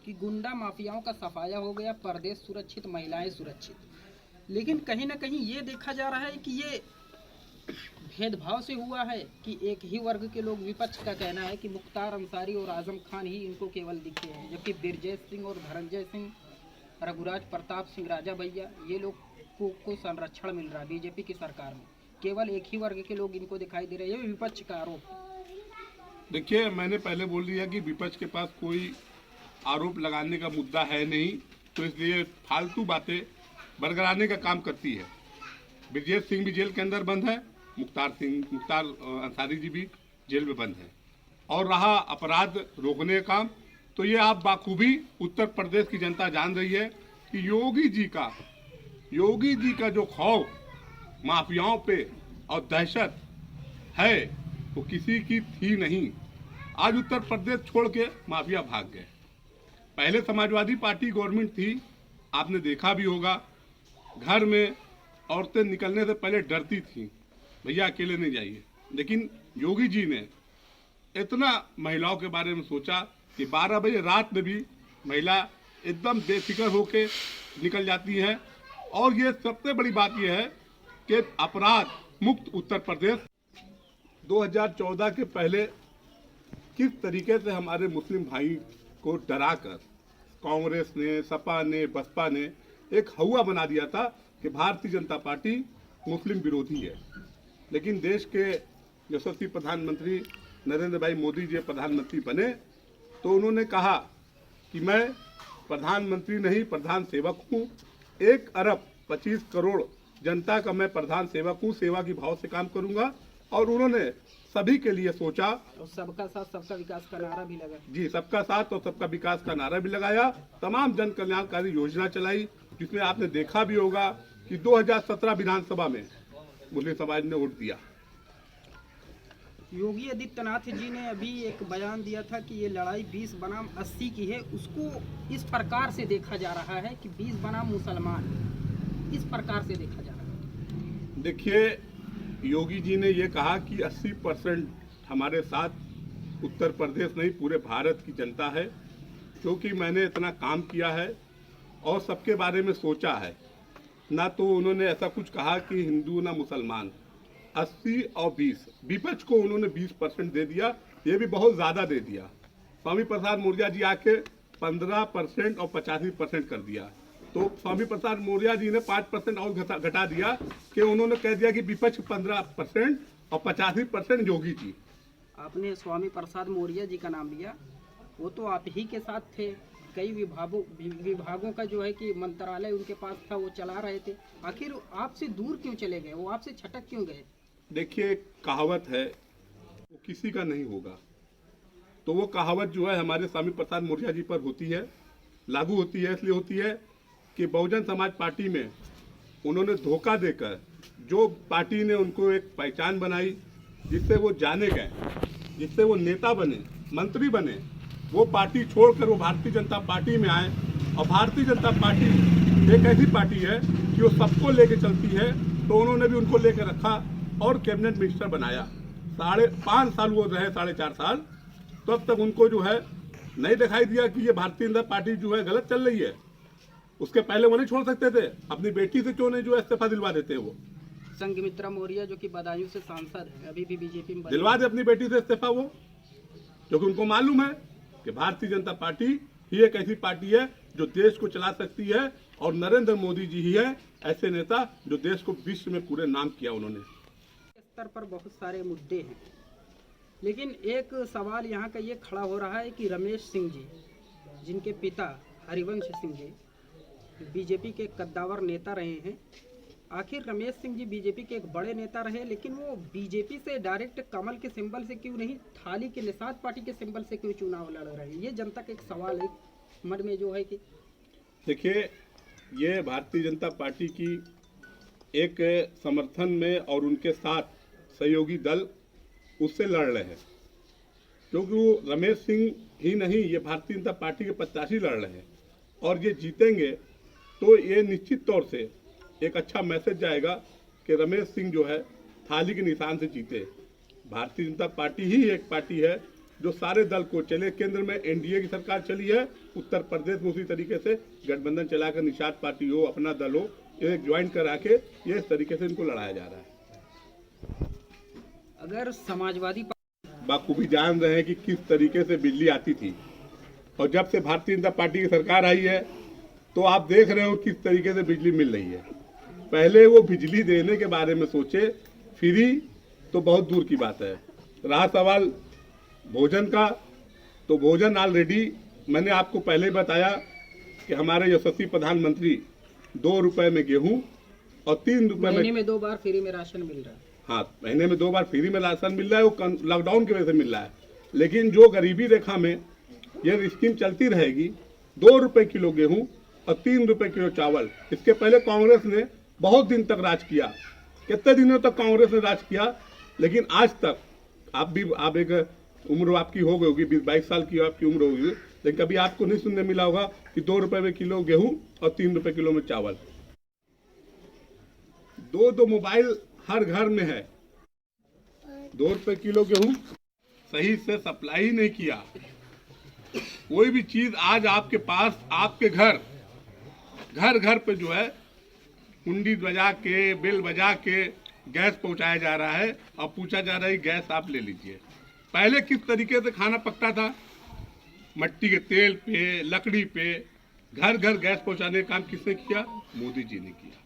कि गुंडा माफियाओं का सफाया हो गया, प्रदेश सुरक्षित, महिलाएं सुरक्षित। लेकिन कहीं ना कहीं ये देखा जा रहा है कि ये भेदभाव से हुआ है कि एक ही वर्ग के लोग, विपक्ष का कहना है कि मुख्तार अंसारी और आजम खान ही इनको केवल दिखे हैं, जबकि बिरजेश सिंह और धनंजय सिंह, रघुराज प्रताप सिंह, राजा भैया, ये लोग को संरक्षण मिल रहा है बीजेपी की सरकार में। केवल एक ही वर्ग के लोग इनको दिखाई दे रहे हैं, ये विपक्ष का आरोप है। देखिए, मैंने पहले बोल दिया कि विपक्ष के पास कोई आरोप लगाने का मुद्दा है नहीं, तो इसलिए फालतू बातें बरगराने का काम करती है। ब्रजेश सिंह भी जेल के अंदर बंद है, मुख्तार अंसारी जी भी जेल में बंद है। और रहा अपराध रोकने का काम, तो ये आप बाखूबी उत्तर प्रदेश की जनता जान रही है कि योगी जी का जो खौफ माफियाओं पे और दहशत है वो किसी की थी नहीं। आज उत्तर प्रदेश छोड़ के माफिया भाग गए। पहले समाजवादी पार्टी गवर्नमेंट थी, आपने देखा भी होगा, घर में औरतें निकलने से पहले डरती थी, भैया अकेले नहीं जाइए। लेकिन योगी जी ने इतना महिलाओं के बारे में सोचा कि 12 बजे रात में भी महिला एकदम बेफिक्र होके निकल जाती है। और ये सबसे बड़ी बात यह है कि अपराध मुक्त उत्तर प्रदेश 2014 के पहले किस तरीके से हमारे मुस्लिम भाई को डराकर कांग्रेस ने, सपा ने, बसपा ने एक हवा बना दिया था कि भारतीय जनता पार्टी मुस्लिम विरोधी है। लेकिन देश के यशस्वी प्रधानमंत्री नरेंद्र भाई मोदी जी प्रधानमंत्री बने तो उन्होंने कहा कि मैं प्रधानमंत्री नहीं प्रधान सेवक हूँ, 1 अरब 25 करोड़ जनता का मैं प्रधान सेवक हूँ, सेवा की भाव से काम करूंगा। और उन्होंने सभी के लिए सोचा और सबका साथ सबका विकास का नारा भी लगा। जी, सबका साथ और सबका विकास का नारा भी लगाया। तमाम जन कल्याणकारी योजना चलाई, जिसमें आपने देखा भी होगा कि 2017 विधानसभा में मुस्लिम समाज ने वोट दिया। योगी आदित्यनाथ जी ने अभी एक बयान दिया था कि ये लड़ाई 20 बनाम 80 की है। उसको इस प्रकार से देखा जा रहा है कि 20 बनाम मुसलमान, इस प्रकार से देखा जा रहा है। देखिए, योगी जी ने ये कहा कि 80% हमारे साथ उत्तर प्रदेश नहीं पूरे भारत की जनता है, क्योंकि मैंने इतना काम किया है और सबके बारे में सोचा है। ना तो उन्होंने ऐसा कुछ कहा कि हिंदू ना मुसलमान, 80 और 20, विपक्ष को उन्होंने 20% दे दिया, ये भी बहुत ज़्यादा दे दिया। स्वामी प्रसाद मौर्य जी आके 15% और 85% कर दिया, तो स्वामी प्रसाद मौर्य जी ने 5% और घटा दिया कि उन्होंने कह दिया कि विपक्ष 15% और 85% योगी जी। आपने स्वामी प्रसाद मौर्य जी का नाम लिया, वो तो आप ही के साथ थे। कई विभागों का जो है कि मंत्रालय उनके पास था, वो चला रहे थे। आखिर आपसे दूर क्यों चले गए, वो आपसे छटक क्यों गए? देखिए, कहावत है वो किसी का नहीं होगा, तो वो कहावत जो है हमारे स्वामी प्रसाद मौर्य जी पर होती है, लागू होती है। इसलिए होती है कि बहुजन समाज पार्टी में उन्होंने धोखा देकर जो पार्टी ने उनको एक पहचान बनाई, जिससे वो जाने गए, जिससे वो नेता बने, मंत्री बने, वो पार्टी छोड़कर वो भारतीय जनता पार्टी में आए। और भारतीय जनता पार्टी एक ऐसी पार्टी है कि वो सबको लेके चलती है, तो उन्होंने भी उनको लेकर रखा और कैबिनेट मिनिस्टर बनाया। 5.5 साल वो रहे, 4.5 साल, तो अब तक उनको जो है नहीं दिखाई दिया कि ये भारतीय जनता पार्टी जो है गलत चल रही है। उसके पहले वो नहीं छोड़ सकते थे, अपनी बेटी से क्यों नहीं जो इस्तीफा दिलवा देते? वो संघमित्रा मौर्य जो कि बदायूं से सांसद है, अभी भी बीजेपी में दिलवा दे अपनी बेटी से इस्तीफा वो, क्योंकि उनको मालूम है कि भारतीय जनता पार्टी ही एक ऐसी पार्टी है जो देश को चला सकती है, और नरेंद्र मोदी जी ही है ऐसे नेता जो देश को विश्व में पूरे नाम किया उन्होंने। स्तर पर बहुत सारे मुद्दे हैं, लेकिन एक सवाल यहाँ का ये खड़ा हो रहा है कि रमेश सिंह जी, जिनके पिता हरिवंश सिंह जी बीजेपी के कद्दावर नेता रहे हैं, आखिर रमेश सिंह जी बीजेपी के एक बड़े नेता रहे, लेकिन वो बीजेपी से डायरेक्ट कमल के सिंबल से क्यों नहीं, थाली के निषाद पार्टी के सिंबल से क्यों चुनाव लड़ रहे हैं? ये जनता का एक सवाल है मन में जो है कि देखिए, ये भारतीय जनता पार्टी की एक समर्थन में और उनके साथ सहयोगी दल उससे लड़ रहे हैं, क्योंकि वो रमेश सिंह ही नहीं, ये भारतीय जनता पार्टी के प्रत्याशी लड़ रहे हैं। और ये जीतेंगे तो ये निश्चित तौर से एक अच्छा मैसेज जाएगा कि रमेश सिंह जो है थाली के निशान से जीते। भारतीय जनता पार्टी ही एक पार्टी है जो सारे दल को चले। केंद्र में एनडीए की सरकार चली है, उत्तर प्रदेश में उसी तरीके से गठबंधन चलाकर निषाद पार्टी हो, अपना दल हो, ये ज्वाइन करा के ये इस तरीके से इनको लड़ाया जा रहा है। अगर समाजवादी बाखूबी जान रहे हैं कि किस तरीके से बिजली आती थी, और जब से भारतीय जनता पार्टी की सरकार आई है तो आप देख रहे हो किस तरीके से बिजली मिल रही है। पहले वो बिजली देने के बारे में सोचे, फ्री तो बहुत दूर की बात है। रहा सवाल भोजन का, तो भोजन ऑलरेडी मैंने आपको पहले ही बताया कि हमारे यशस्वी प्रधानमंत्री 2 रुपए में गेहूं और 3 रुपए महीने में 2 बार फ्री में राशन मिल रहा है। हाँ, महीने में 2 बार फ्री में राशन मिल रहा है, वो लॉकडाउन की वजह से मिल रहा है। लेकिन जो गरीबी रेखा में यह स्कीम चलती रहेगी, 2 रुपए किलो गेहूं और 3 रुपए किलो चावल। इसके पहले कांग्रेस ने बहुत दिन तक राज किया, कितने दिनों तक कांग्रेस ने राज किया, लेकिन आज तक आप एक उम्र आपकी हो गई होगी, 20-22 साल की आपकी उम्र होगी, लेकिन कभी आपको नहीं सुनने मिला होगा कि 2 रुपए में किलो गेहूं और 3 रुपए किलो में चावल। 2 मोबाइल हर घर में है। 2 रुपए किलो गेहूं सही से सप्लाई ही नहीं किया। कोई भी चीज आज आपके पास, आपके घर पे जो है कुंडी बजा के, बिल बजा के गैस पहुंचाया जा रहा है और पूछा जा रहा है गैस आप ले लीजिए। पहले किस तरीके से खाना पकता था? मट्टी के तेल पे, लकड़ी पे, घर गैस पहुंचाने का काम किसने किया? मोदी जी ने किया।